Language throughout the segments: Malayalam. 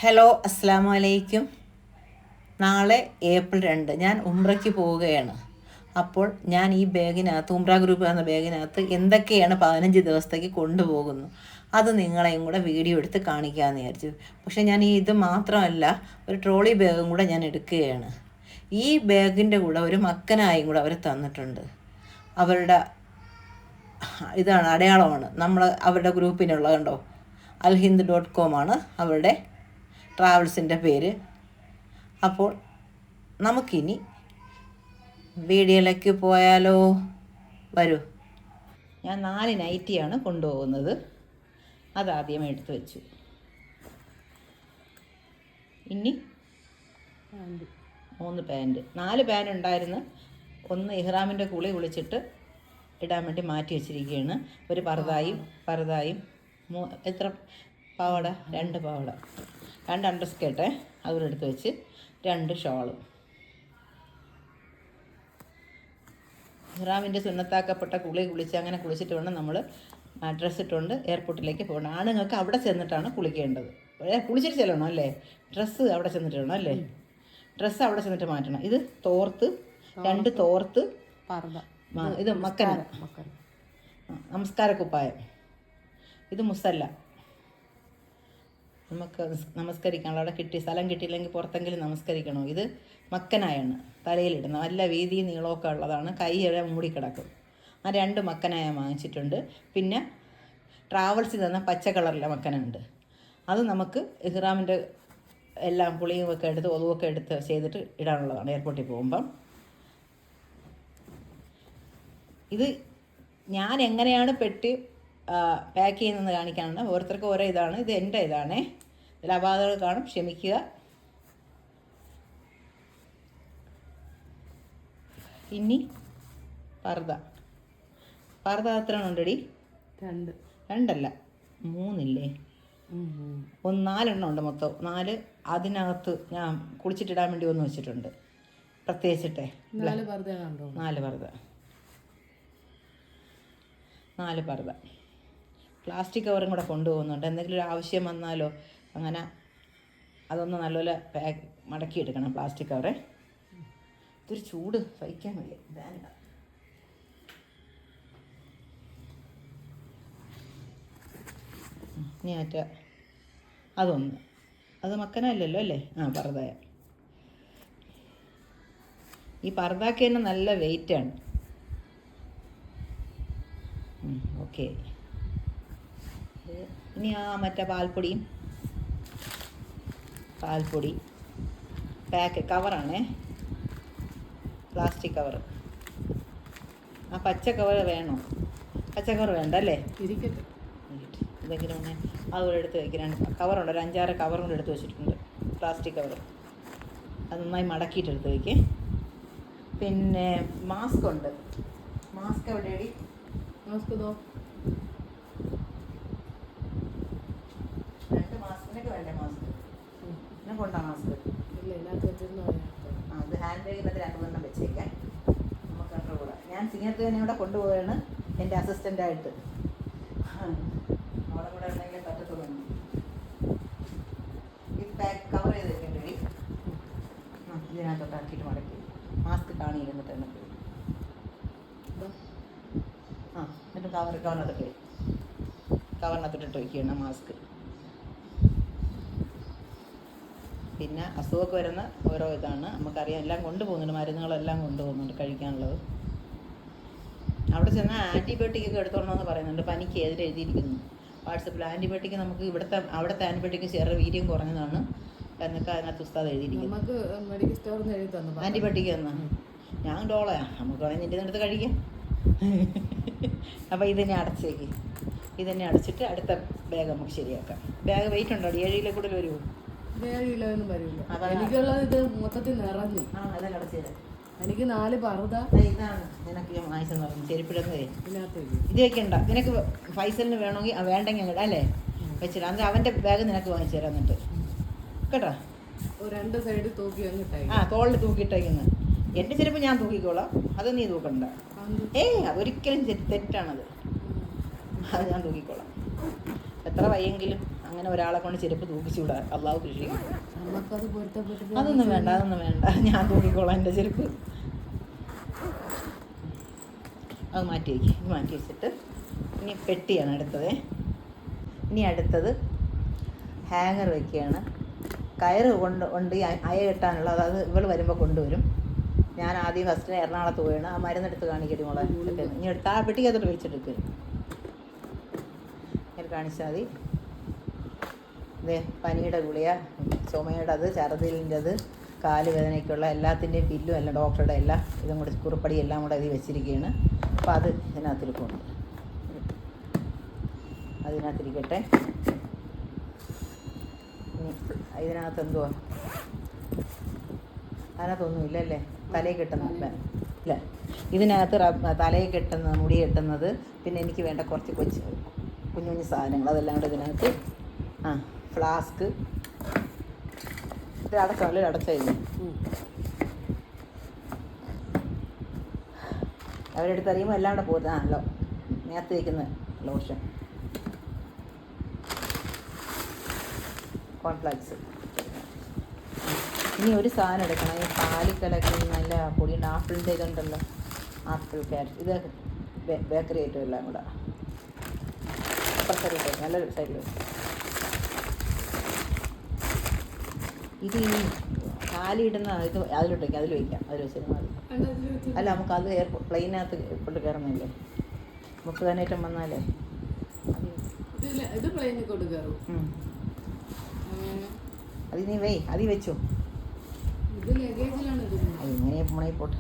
ഹലോ, അസ്സാം വലൈക്കും. നാളെ ഏപ്രിൽ 2 ഞാൻ ഉംറയ്ക്ക് പോവുകയാണ്. അപ്പോൾ ഞാൻ ഈ ബാഗിനകത്ത് ഉംറ ഗ്രൂപ്പ് എന്ന ബാഗിനകത്ത് എന്തൊക്കെയാണ് 15 ദിവസത്തേക്ക് കൊണ്ടുപോകുന്നു അത് നിങ്ങളെയും കൂടെ വീഡിയോ എടുത്ത് കാണിക്കാമെന്ന് വിചാരിച്ചു. പക്ഷേ ഞാൻ ഇത് മാത്രമല്ല, ഒരു ട്രോളി ബാഗും കൂടെ ഞാൻ എടുക്കുകയാണ്. ഈ ബാഗിൻ്റെ കൂടെ ഒരു മക്കനായും കൂടെ അവർ തന്നിട്ടുണ്ട്. അവരുടെ ഇതാണ്, അടയാളമാണ് അവരുടെ ഗ്രൂപ്പിനുള്ള, കണ്ടോ, alhind.com ആണ് അവരുടെ ട്രാവൽസിൻ്റെ പേര്. അപ്പോൾ നമുക്കിനി വീഡിയോയിലേക്ക് പോയാലോ? വരൂ. ഞാൻ 4 നൈറ്റിയാണ് കൊണ്ടുപോകുന്നത്. അതാദ്യം എടുത്ത് വെച്ചു. ഇനി 3 പാൻറ്റ്, 4 പാൻറ്റ് ഉണ്ടായിരുന്നു. ഒന്ന് ഇഹ്റാമിൻ്റെ കുളി കുളിച്ചിട്ട് ഇടാൻ വേണ്ടി മാറ്റി വെച്ചിരിക്കുകയാണ്. ഒരു പർദായും എത്ര പാവാട, 2 പാവാട, 2 അണ്ടർസ്കേർട്ട് അതുകൂടെ എടുത്ത് വെച്ച് 2 ഷോളും. ഇഹ്റാമിൻ്റെ സുന്നത്താക്കപ്പെട്ട കുളിച്ച് അങ്ങനെ കുളിച്ചിട്ട് വേണം നമ്മൾ ഡ്രസ്സ് ഇട്ടുകൊണ്ട് എയർപോർട്ടിലേക്ക് പോകണം. ആണുങ്ങൾക്ക് അവിടെ ചെന്നിട്ടാണ് കുളിക്കേണ്ടത്. കുളിച്ചിട്ട് ചെല്ലണം അല്ലേ? ഡ്രസ്സ് അവിടെ ചെന്നിട്ട് വേണം അല്ലേ? ഡ്രസ്സ് അവിടെ ചെന്നിട്ട് മാറ്റണം. ഇത് തോർത്ത്, 2 തോർത്ത്, ഇത് മക്കന നമസ്കാരക്കുപ്പായം, ഇത് മുസല്ല. നമുക്ക് നമസ്കരിക്കണം. അവിടെ സ്ഥലം കിട്ടിയില്ലെങ്കിൽ പുറത്തെങ്കിലും നമസ്കരിക്കണോ. ഇത് മക്കനായാണ് തലയിലിടുന്നത്. നല്ല വീതി നീളമൊക്കെ ഉള്ളതാണ്. കൈ വരെ മൂടിക്കിടക്കും. ആ 2 മക്കനായ വാങ്ങിച്ചിട്ടുണ്ട്. പിന്നെ ട്രാവൽസിൽ തന്ന പച്ച കളറിലെ മക്കനുണ്ട്. അത് നമുക്ക് ഇഹ്റാമിൻ്റെ എല്ലാം പുളിയും ഒക്കെ എടുത്ത് ഒതുവൊക്കെ എടുത്ത് ചെയ്തിട്ട് ഇടാനുള്ളതാണ് എയർപോർട്ടിൽ പോകുമ്പം. ഇത് ഞാൻ എങ്ങനെയാണ് പെട്ടി പാക്ക് ചെയ്യുന്നതെന്ന് കാണിക്കാനാണ്. ഓരോരുത്തർക്കും ഓരോ ഇതാണ്. ഇത് എൻ്റെ ഇതാണേ. ഇതിൽ അപാകതകൾ കാണും, ക്ഷമിക്കുക. ഇനി പർദ എത്ര ഉണ്ടടി? 2 അല്ല 3 ഇല്ലേ? 4 എണ്ണം ഉണ്ട് മൊത്തം. 4 അതിനകത്ത് ഞാൻ കുളിച്ചിട്ടിടാൻ വേണ്ടി ഒന്ന് വെച്ചിട്ടുണ്ട് പ്രത്യേകിച്ചിട്ടേ. 4 പർദ. പ്ലാസ്റ്റിക് കവറും കൂടെ കൊണ്ടുപോകുന്നുണ്ട്. എന്തെങ്കിലും ഒരു ആവശ്യം വന്നാലോ അങ്ങനെ അതൊന്ന് നല്ലപോലെ മടക്കി എടുക്കണം പ്ലാസ്റ്റിക് കവറേ. ഇതൊരു ചൂട് സഹിക്കാൻ വയ്യ. ഇതാണ്ട ഇനി അതൊന്ന്, അത് മക്കനല്ലല്ലോ അല്ലേ? പർദയ. ഈ പർദാക്ക് തന്നെ നല്ല വെയിറ്റാണ്. ഓക്കെ. ഇനി മറ്റേ പാൽപ്പൊടി പാക്ക് കവറാണേ, പ്ലാസ്റ്റിക് കവർ. പച്ച കവർ വേണോ? പച്ച കവർ വേണ്ട അല്ലേ? ഇതെങ്കിലും അതുപോലെ എടുത്ത് വയ്ക്കാൻ കവറുണ്ട്. ഒരു 5-6 കവറും കൂടെ എടുത്ത് വെച്ചിട്ടുണ്ട്, പ്ലാസ്റ്റിക് കവർ. അത് നന്നായി മടക്കിയിട്ട് എടുത്ത് വയ്ക്കേ. പിന്നെ മാസ്ക് ഉണ്ട്. മാസ്ക് എവിടെയാടി? മാസ്ക് 2 മാസ്കിനൊക്കെ വേണ്ടേ? മാസ്ക് എന്നെ കൊണ്ടാ മാസ്ക്? അത് ഹാൻഡ് ബാഗിനകത്ത് 2 വെച്ചേക്കാൻ നമുക്ക് അവരുടെ കൂടെ. ഞാൻ സിംഗത്ത് തന്നെ ഇവിടെ കൊണ്ടുപോവുകയാണ് എൻ്റെ അസിസ്റ്റൻ്റായിട്ട്. അവിടെ കൂടെ ഉണ്ടെങ്കിൽ പറ്റത്തുള്ളൂ. ഇത് പാക്ക് കവർ ചെയ്ത് വെക്കേണ്ടി. ഇതിനകത്തൊക്കെ ആക്കിയിട്ട് മടക്കി മാസ്ക് കാണിയിരുന്നിട്ട് തന്നെ പോയി. എന്നിട്ട് കവറിനകത്തിട്ട് വയ്ക്കുകയാണ് മാസ്ക്. പിന്നെ അസുഖമൊക്കെ വരുന്ന ഓരോ ഇതാണ് നമുക്കറിയാം. എല്ലാം കൊണ്ടുപോകുന്നുണ്ട്, മരുന്നുകളെല്ലാം കൊണ്ടുപോകുന്നുണ്ട് കഴിക്കാനുള്ളത്. അവിടെ ചെന്നാൽ ആൻറ്റിബയോട്ടിക് ഒക്കെ എടുത്തോളണമെന്ന് പറയുന്നുണ്ട്. പനിക്ക് എതിരെ എഴുതിയിരിക്കുന്നു വാട്സപ്പിൽ. ആൻറ്റിബയോട്ടിക് നമുക്ക് അവിടുത്തെ ആൻറ്റിബയോട്ടിക് ചെറിയ വീര്യം കുറഞ്ഞതാണ് എന്നൊക്കെ അതിനകത്ത് ഉസ്താദ് എഴുതിയിരിക്കുന്നു. ആൻറ്റിബയോട്ടിക് എന്നാ ഞാൻ ഡോളയാ, നമുക്ക് വേണമെങ്കിൽ നിൻ്റെ അടുത്ത് കഴിക്കാം. അപ്പോൾ ഇതെന്നെ അടച്ചേക്ക്. ഇതെന്നെ അടച്ചിട്ട് അടുത്ത ബാഗ് നമുക്ക് ശരിയാക്കാം. ബാഗ് വെയിറ്റ് ഉണ്ടോ? 7 കിലോ കൂടുതൽ വരുമോ? 7 കിലോയൊന്നും വരില്ല. എനിക്കുള്ളത് ഇത് മൊത്തത്തിൽ നിറഞ്ഞു. അതെല്ലാം അടച്ചത്. എനിക്ക് 4 പർദ. ഇതാണ് നിനക്ക് ഞാൻ വാങ്ങിച്ചെന്ന് പറഞ്ഞു ചെരുപ്പിടുന്നതേ. ഇത് വെക്കണ്ട. നിനക്ക് ഫൈസലിന് വേണമെങ്കിൽ വേണ്ടെങ്കിൽ അങ്ങോട്ട് അല്ലേ വെച്ചിട്ട് അന്ന് അവൻ്റെ ബാഗ് നിനക്ക് വാങ്ങിച്ചു തരാം. എന്നിട്ട് കേട്ടോ 2 സൈഡ് തൂക്കി അങ്ങിട്ടായി. തോളിൽ തൂക്കിയിട്ടേക്കുന്നത്. എൻ്റെ ചെരുപ്പ് ഞാൻ തൂക്കിക്കോളാം, അത് നീ തൂക്കണ്ട. ഒരിക്കലും തെറ്റാണത്. അത് ഞാൻ തൂക്കിക്കോളാം. എത്ര വയ്യെങ്കിലും അങ്ങനെ ഒരാളെ കൊണ്ട് ചെരുപ്പ് തൂക്കിച്ചുകൂടാ, അള്ളാഹു കൃഷി. നമുക്കത് പൊരുത്തപ്പെട്ടിട്ട് അതൊന്നും വേണ്ട, അതൊന്നും വേണ്ട, ഞാൻ തൂക്കിക്കോളാം എൻ്റെ ചെരുപ്പ്. അത് മാറ്റി വയ്ക്കും. ഇത് മാറ്റി വെച്ചിട്ട് ഇനി പെട്ടിയാണ് അടുത്തത്. ഇനി അടുത്തത് ഹാങ്ങർ വയ്ക്കുകയാണ്. കയറ് ഉണ്ട് അയ കെട്ടാനുള്ള, അതായത് ഇവൾ വരുമ്പോൾ കൊണ്ടുവരും. ഞാൻ ആദ്യം ഫസ്റ്റിന് എറണാകുളത്ത് പോയാണ്. ആ മരുന്നെടുത്ത് കാണിക്കട്ടെ മോളെ. ഇനി എടുത്ത് ആ പെട്ടിക്കകത്തോട്ട് വെച്ചെടുക്കുക. ഇങ്ങനെ കാണിച്ചാൽ മതി. ഇതേ പനിയുടെ ഗുളിക, ചുമയുടേത്, ഛർദിലിൻ്റെത്, കാല് വേദനയ്ക്കുള്ള എല്ലാത്തിൻ്റെയും ബില്ലും എല്ലാം ഡോക്ടറുടെ എല്ലാം ഇതും കൂടെ കുറിപ്പടി എല്ലാം കൂടെ ഇത് വെച്ചിരിക്കുകയാണ്. അപ്പോൾ അത് ഇതിനകത്തിരിപ്പുണ്ട്. അതിനകത്തിരിക്കട്ടെ. ഇതിനകത്ത് എന്തുവാ? അതിനകത്തൊന്നും ഇല്ലല്ലേ? തലയിൽ കെട്ടുന്നില്ല ഇല്ല. ഇതിനകത്ത് തലയിൽ കെട്ടുന്ന, മുടി കെട്ടുന്നത്, പിന്നെ എനിക്ക് വേണ്ട കുറച്ച് കുഞ്ഞു കുഞ്ഞു സാധനങ്ങൾ, അതെല്ലാം കൂടെ ഇതിനകത്ത്. ഫ്ലാസ്ക്. ഇത് അടച്ചല്ലേ? അടച്ചായിരുന്നു. അവരെടുത്ത് അറിയുമ്പോൾ എല്ലാം കൂടെ പോകുന്നത്. നേരത്തെ വയ്ക്കുന്ന ലോഷൻ, കോൺഫ്ലാക്സ്. ഇനി ഒരു സാധനം എടുക്കണം. ഈ പാലിക്കലൊക്കെ നല്ല പൊടിയുണ്ട്. ആപ്പിളിൻ്റെ ഇതുണ്ടല്ലോ, ആപ്പിൾ ക്യാരറ്റ്, ഇത് ബേക്കറി ഐറ്റം എല്ലാം കൂടെ അപ്പുറത്തെ നല്ലൊരു സൈഡിൽ. ഇത് ഈ കാലിടുന്ന ഇത് അതിലോട്ട് വയ്ക്കാം, അതിൽ വയ്ക്കാം, അതിൽ വെച്ചാൽ മതി. അല്ല, നമുക്ക് അത് പ്ലെയിനകത്ത് കൊണ്ട് കയറുന്നില്ലേ, 30 വന്നാലേ ഇത് പ്ലെയിനിൽ കൊണ്ട് കയറും. അത് നീ അതിൽ വെച്ചോ. ഇത് ലഗേജിലാണ്. അത് ഇങ്ങനെ മുണയിപ്പോട്ടെ.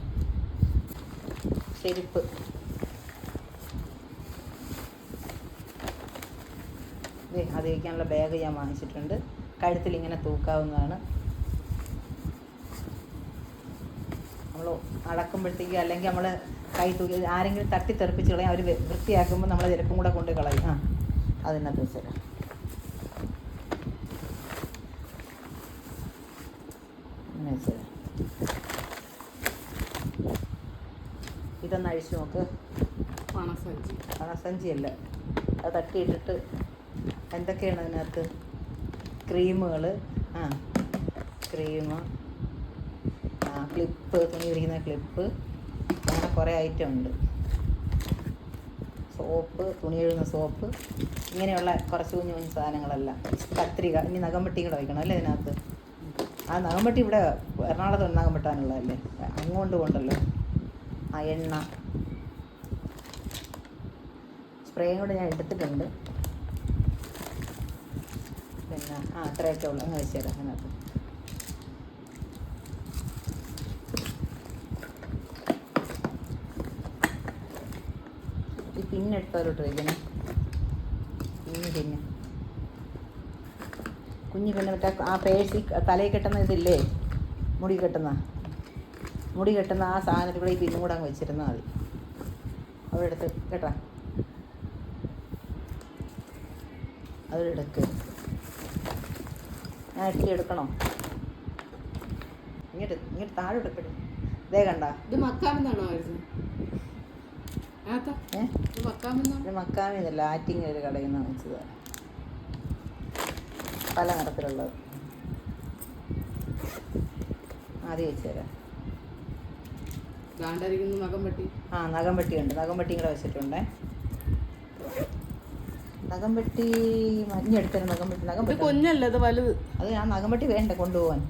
ചെരുപ്പ്, അത് വയ്ക്കാനുള്ള ബാഗ് ഞാൻ വാങ്ങിച്ചിട്ടുണ്ട്. കഴുത്തിൽ ഇങ്ങനെ തൂക്കാവുന്നതാണ്. നമ്മൾ അടക്കുമ്പോഴത്തേക്ക്, അല്ലെങ്കിൽ നമ്മൾ കൈ തൂക്കി ആരെങ്കിലും തട്ടിത്തെറിപ്പിച്ച് കളയും. അവർ വൃത്തിയാക്കുമ്പോൾ നമ്മൾ ചെരുപ്പും കൂടെ കൊണ്ട് കളയും. അതിനകത്ത് വെച്ചേരാം. അങ്ങനെ വെച്ചേരാം. ഇതൊന്ന് അഴിച്ചു നോക്ക്. പണസഞ്ചിയല്ല, അത് തട്ടിയിട്ടിട്ട് എന്തൊക്കെയാണ് അതിനകത്ത്? ക്രീമുകൾ, ക്രീം, ക്ലിപ്പ്, തുണി വിരിക്കുന്ന ക്ലിപ്പ്, അങ്ങനെ കുറേ ഐറ്റം ഉണ്ട്. സോപ്പ്, തുണി എഴുതുന്ന സോപ്പ്, ഇങ്ങനെയുള്ള കുറച്ച് കുഞ്ഞു കുഞ്ഞു സാധനങ്ങളെല്ലാം. കത്രിക. ഇനി നഖം വെട്ടിയും കൂടെ വയ്ക്കണം അല്ലേ ഇതിനകത്ത്? ആ നഖം വെട്ടി ഇവിടെ എറണാകുളത്ത് നഖം വെട്ടാനുള്ളതല്ലേ, അങ്ങോട്ട് കൊണ്ടല്ലോ. എണ്ണ, സ്പ്രേയും കൂടെ ഞാൻ എടുത്തിട്ടുണ്ട്. പിന്നെ അത്രയൊക്കെ ഉള്ളു. അങ്ങ് വെച്ചേരാം അതിനകത്ത്. ഈ പിന്നെടുത്തോട്ട് വയ്ക്കണം. കുഞ്ഞു പിന്നെ മറ്റേ ആ പേഴ്സി തലയിൽ കെട്ടുന്ന ഇതില്ലേ, മുടി കെട്ടുന്ന ആ സാധനത്തിൽ കൂടെ ഈ പിന്നും കൂടെ അങ്ങ് വെച്ചിരുന്നാൽ മതി. അവിടെ എടുത്ത് കേട്ടാ, അതിലെടുക്ക്. ഞാൻ എടുക്കണോ? ഇങ്ങോട്ട് താഴെ എടുക്കട്ടെ. ഇതേ കണ്ട, ഇത് മക്കാമെന്നാണോ? ഇത് മക്കാമിന്നല്ല, ആറ്റിങ്ങ ഒരു കടയിൽ നിന്ന് വാങ്ങിച്ചത്. പല നിറത്തിലുള്ളത്. ആദ്യം വെച്ച് തരാം. നഖം വെട്ടിയുണ്ട്. നഖം വെട്ടിയും കൂടെ വെച്ചിട്ടുണ്ടേ. നഖം വെട്ടി മഞ്ഞെടുത്തരും. നഖം വെട്ടി കുഞ്ഞല്ലേ അത്, വലുത്. അത് ഞാൻ നഖം വെട്ടി വേണ്ടേ കൊണ്ടുപോകാൻ?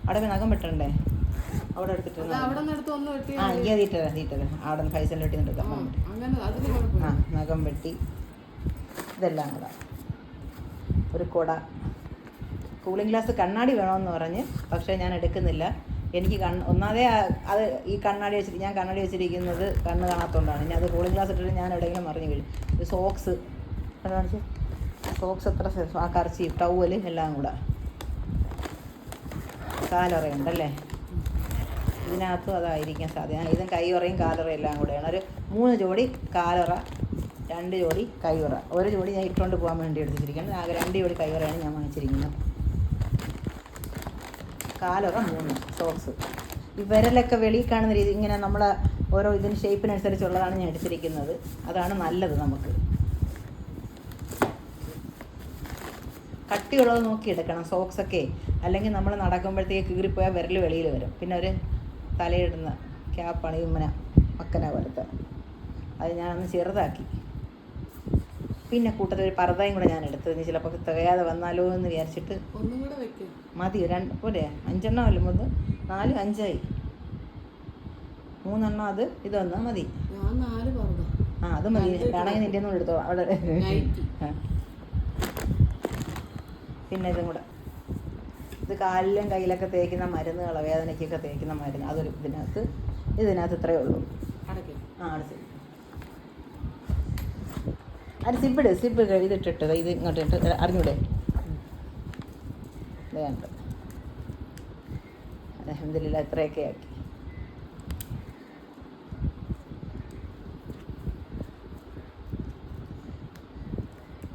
അവിടെ നഖം വെട്ടണ്ടേ? അവിടെ എടുത്തിട്ട് എനിക്ക് തീറ്റര അവിടെ പൈസ വെട്ടി എടുക്കാം. നഖം വെട്ടി ഇതെല്ലാം കൂടെ. ഒരു കുട, കൂളിംഗ് ഗ്ലാസ്, കണ്ണാടി വേണമെന്ന് പറഞ്ഞ്, പക്ഷേ ഞാൻ എടുക്കുന്നില്ല. എനിക്ക് ഒന്നാമതേ അത് ഈ കണ്ണാടി വെച്ചിട്ട് ഞാൻ കണ്ണാടി വെച്ചിരിക്കുന്നത് കണ്ണ് കാണാത്തതുകൊണ്ടാണ്. ഇനി അത് കൂളിംഗ് ഗ്ലാസ് ഇട്ടിട്ട് ഞാൻ എവിടെയെങ്കിലും മറിഞ്ഞ് വീഴും. ഒരു സോക്സ് എത്ര, ആ കറച്ചി, ടവല് എല്ലാം കൂടെ. കാലറയുണ്ടല്ലേ ഇതിനകത്തും, അതായിരിക്കാൻ സാധ്യത. ഇതും കൈയുറയും കാലറയും എല്ലാം കൂടെയാണ്. ഒരു 3 ജോഡി കാലറ, 2 ജോഡി കൈയുറ. ഒരു ജോഡി ഞാൻ ഇട്ടുകൊണ്ട് പോകാൻ വേണ്ടി എടുത്തിരിക്കുന്നത്. ആകെ 2 ജോഡി കൈയുറയാണ് ഞാൻ വാങ്ങിച്ചിരിക്കുന്നത്. കാലറ 3 സോക്സ്. ഈ വിരലൊക്കെ വെളിയിൽ കാണുന്ന രീതി ഇങ്ങനെ നമ്മൾ ഓരോ ഇതിന് ഷേപ്പിനനുസരിച്ചുള്ളതാണ് ഞാൻ എടുത്തിരിക്കുന്നത്. അതാണ് നല്ലത് നമുക്ക്. കട്ടിയുള്ളത് നോക്കി എടുക്കണം സോക്സൊക്കെ. അല്ലെങ്കിൽ നമ്മൾ നടക്കുമ്പോഴത്തേക്ക് കീറിപ്പോയാൽ വിരൽ വെളിയിൽ വരും. പിന്നെ ഒരു തലയിടുന്ന ക്യാപ്പാണ് ഇമ്മന മക്കന പോലത്തെ, അത് ഞാനൊന്ന് ചെറുതാക്കി. പിന്നെ കൂട്ടത്തിൽ ഒരു പർദ്ദയും കൂടെ ഞാൻ എടുത്തു, ഇനി ചിലപ്പോൾ തികയാതെ വന്നാലോ എന്ന് വിചാരിച്ചിട്ട്. ഒന്നും കൂടെ വെക്കും. മതി, 2 പോരെ, 5 അല്ല, 4 5 3 അത് ഇതൊന്ന് മതി. ഞാൻ 4 പറഞ്ഞു. അത് മതി, വേണമെങ്കിൽ നിൻ്റെ ഒന്നും എടുത്തോ അവിടെ. പിന്നെ ഇതും കൂടെ, ഇത് കാലിലും കയ്യിലൊക്കെ തേക്കുന്ന മരുന്നുകൾ, വേദനയ്ക്കൊക്കെ തേക്കുന്ന മരുന്ന്, അതൊരു ഇതിനകത്ത് ഇത്രയേ ഉള്ളൂ. അടച്ച് അത് സിബ് ഇതിട്ടിട്ട് ഇത് ഇങ്ങോട്ട് ഇട്ട് അറിഞ്ഞൂടെ. വേണ്ട, അൽഹംദുലില്ലാ ഇത്രയൊക്കെ ആക്കി.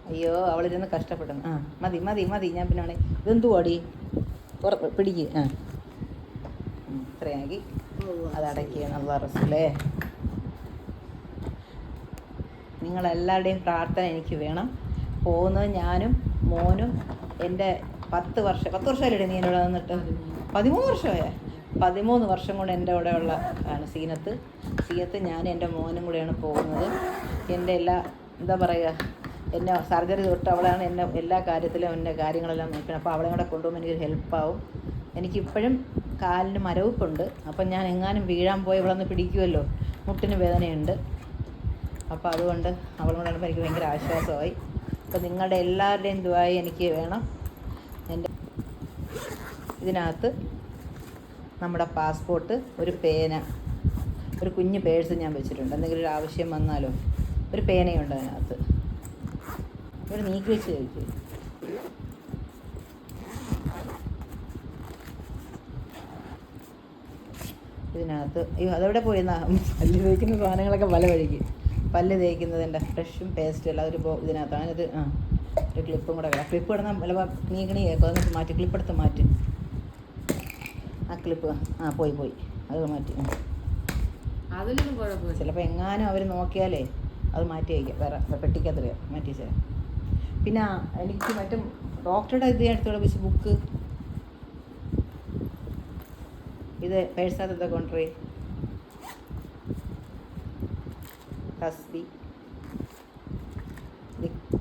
അയ്യോ അവളിരുന്ന് കഷ്ടപ്പെടുന്നു. മതി മതി മതി, ഞാൻ പിന്നെ ആണെങ്കിൽ ഇതെന്തു അടി പിടിക്ക്. ഇത്രയാക്കി അതടയ്ക്കുകയാണ്. അല്ലാഹ് റസൂലേ, നിങ്ങളെല്ലാവരുടെയും പ്രാർത്ഥന എനിക്ക് വേണം. പോകുന്നത് ഞാനും മോനും എൻ്റെ 10 വർഷമല്ലേ നീ എന്നോട് വന്നിട്ട്? 13 വർഷമായേ. 13 വർഷം കൊണ്ട് എൻ്റെ കൂടെ ഉള്ള ആണ് സീനത്ത്. ഞാൻ എൻ്റെ മോനും കൂടെയാണ് പോകുന്നത്. എൻ്റെ എല്ലാ എന്താ പറയുക, എന്നെ സർജറി തൊട്ട് അവളാണ് എന്നെ എല്ലാ കാര്യത്തിലും എൻ്റെ കാര്യങ്ങളെല്ലാം നോക്കണം. അപ്പോൾ അവളെ കൂടെ കൊണ്ടുപോകുമ്പോൾ എനിക്കൊരു ഹെൽപ്പാവും. എനിക്കിപ്പോഴും കാലിന് മരവിപ്പുണ്ട്. അപ്പം ഞാൻ എങ്ങാനും വീഴാൻ പോയി ഇവളൊന്ന് പിടിക്കുമല്ലോ, മുട്ടിന് വേദനയുണ്ട്. അപ്പോൾ അതുകൊണ്ട് അവളും കൂടെ ആകുമ്പോൾ എനിക്ക് ഭയങ്കര ആശ്വാസമായി. അപ്പോൾ നിങ്ങളുടെ എല്ലാവരുടെയും ദുആയി എനിക്ക് വേണം. എൻ്റെ ഇതിനകത്ത് നമ്മുടെ പാസ്പോർട്ട്, ഒരു പേന, ഒരു കുഞ്ഞ് പേഴ്സ് ഞാൻ വെച്ചിട്ടുണ്ട്. എന്തെങ്കിലും ഒരു ആവശ്യം വന്നാലോ, ഒരു പേനയുണ്ട് അതിനകത്ത്. ഇവിടെ നീക്കി വെച്ച് കഴിക്കും. ഇതിനകത്ത് അതെവിടെ പോയിരുന്ന പല്ല് തേക്കുന്ന സാധനങ്ങളൊക്കെ പല വഴിക്ക്. പല്ല് തേക്കുന്നതിൻ്റെ ബ്രഷും പേസ്റ്റും എല്ലാം ഒരു ഇതിനകത്താണ്. ഇത് ഒരു ക്ലിപ്പും കൂടെ ക്ലിപ്പ് കിടന്നാൽ പല നീക്കണി കേൾക്കും. അതൊന്ന് മാറ്റി, ക്ലിപ്പെടുത്ത് മാറ്റി. ആ ക്ലിപ്പ് പോയി അത് മാറ്റി. അതിലൊന്നും കുഴപ്പമില്ല. ചിലപ്പോൾ എങ്ങാനും അവർ നോക്കിയാലേ അത് മാറ്റി വയ്ക്കാം, വേറെ പെട്ടിക്കത്രയോ മാറ്റി വെച്ചാൽ. പിന്നെ എനിക്ക് മറ്റും ഡോക്ടറുടെ ഇത് എടുത്തോളൂ വെച്ച് ബുക്ക്, ഇത് പേഴ്സിനകത്ത് കൊണ്ടുപോയി. തസ്ബി,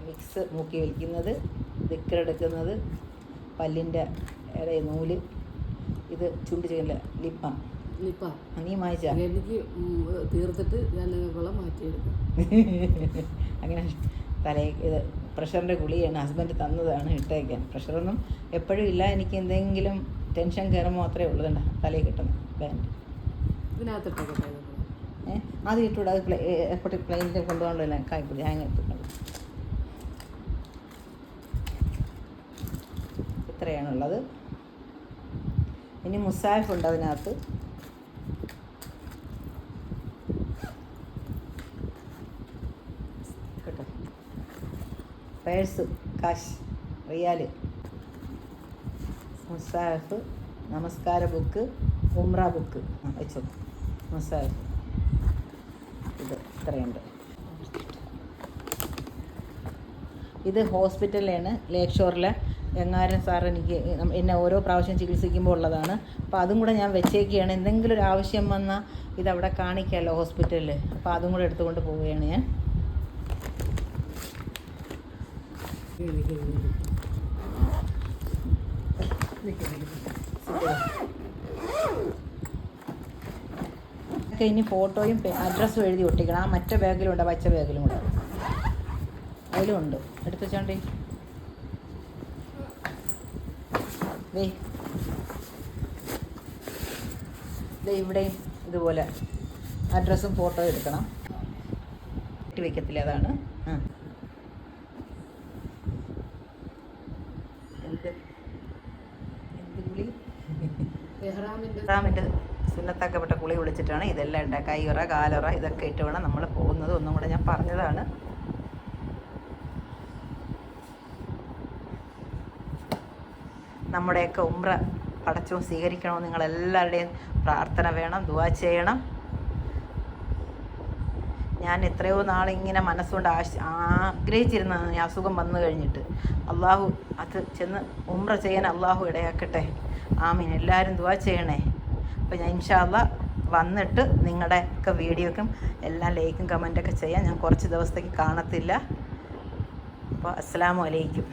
മിക്സ് മൂക്കി വലിക്കുന്നത്, ദിക്കറെടുക്കുന്നത്, പല്ലിൻ്റെ ഇടയിൽ നൂല്, ഇത് ചുണ്ട് ചെയ്യില്ല ലിപ്പാ. നീ വായിച്ചാ? എനിക്ക് തീർത്തിട്ട് ഞാൻ വെള്ളം മാറ്റിയെടുക്കും. അങ്ങനെ ഇത് പ്രഷറിൻ്റെ ഗുളികയാണ്, ഹസ്ബൻഡ് തന്നതാണ് ഇട്ടേക്കാൻ. പ്രഷറൊന്നും എപ്പോഴും ഇല്ല, എനിക്ക് എന്തെങ്കിലും ടെൻഷൻ കയറുമ്പോൾ മാത്രമേ ഉള്ളൂ. കണ്ട തലയിൽ കിട്ടുന്നു ബാൻഡ്. ഇതിനകത്തിട്ടൊക്കെ ആദ്യം ഇട്ടുകൂടെ, അത് എപ്പോഴും പ്ലെയിനിൽ കൊണ്ടുപോകണ്ടല്ലോ, കായ്പിടി ഹാങ് ഇട്ടിട്ടുണ്ട്. ഇത്രയാണുള്ളത്. ഇനി മുസാഫ് ഉണ്ട് അതിനകത്ത്. കേട്ടോ, പേഴ്സ്, കാശ്, റിയാല്, മുസാഫ്, നമസ്കാര ബുക്ക്, ഉംറ ബുക്ക് വെച്ചോ. മുസാഫ് ഇത് ഇത്രയുണ്ട്. ഇത് ഹോസ്പിറ്റലിലാണ്, ലേക്ക് ഷോറിലെ എങ്ങാരൻ സാർ എനിക്ക് എന്നെ ഓരോ പ്രാവശ്യം ചികിത്സിക്കുമ്പോൾ ഉള്ളതാണ്. അപ്പോൾ അതും കൂടെ ഞാൻ വെച്ചേക്കുകയാണ്. എന്തെങ്കിലും ഒരു ആവശ്യം വന്നാൽ ഇതവിടെ കാണിക്കാമല്ലോ ഹോസ്പിറ്റലിൽ. അപ്പോൾ അതും കൂടെ എടുത്തുകൊണ്ട് പോവുകയാണ് ഞാൻ. ഒക്കെ ഇനി ഫോട്ടോയും അഡ്രസ്സും എഴുതി ഒട്ടിക്കണം. ആ മറ്റേ ബാഗിലുണ്ട്, പച്ച ബാഗിലും കൂടെ അതിലും ഉണ്ട്. എടുത്ത് വെച്ചോണ്ടേ. ഇവിടെയും ഇതുപോലെ അഡ്രസ്സും ഫോട്ടോയും എടുക്കണം. ഇട്ട് വയ്ക്കത്തില്ല, അതാണ്. എന്ത് കുളി? ഇഹ്റാമിൻ്റെ സുന്നത്താക്കപ്പെട്ട കുളി വിളിച്ചിട്ടാണ് ഇതെല്ലാം ഉണ്ട്. കൈയുറ, കാലുറ ഇതൊക്കെ ഇട്ട് വേണം നമ്മൾ പോകുന്നത്. ഒന്നും കൂടെ ഞാൻ പറഞ്ഞതാണ്. നമ്മുടെയൊക്കെ ഉംറ പടച്ചോൻ സ്വീകരിക്കണമെന്ന് നിങ്ങളെല്ലാവരുടെയും പ്രാർത്ഥന വേണം, ദുആ ചെയ്യണം. ഞാൻ എത്രയോ നാളിങ്ങനെ മനസ്സുകൊണ്ട് ആഗ്രഹിച്ചിരുന്നതാണ് ഈ അസുഖം വന്നു കഴിഞ്ഞിട്ട്. അള്ളാഹു അത് ചെന്ന് ഉംറ ചെയ്യാൻ അള്ളാഹു ഇടയാക്കട്ടെ. ആമീൻ. എല്ലാവരും ദുആ ചെയ്യണേ. അപ്പോൾ ഞാൻ ഇൻഷാ അല്ലാഹ് വന്നിട്ട് നിങ്ങളുടെ ഒക്കെ വീഡിയോക്കും എല്ലാം ലൈക്കും കമൻറ്റൊക്കെ ചെയ്യാം. ഞാൻ കുറച്ച് ദിവസത്തേക്ക് കാണത്തില്ല. അപ്പോൾ അസ്സലാമു അലൈക്കും.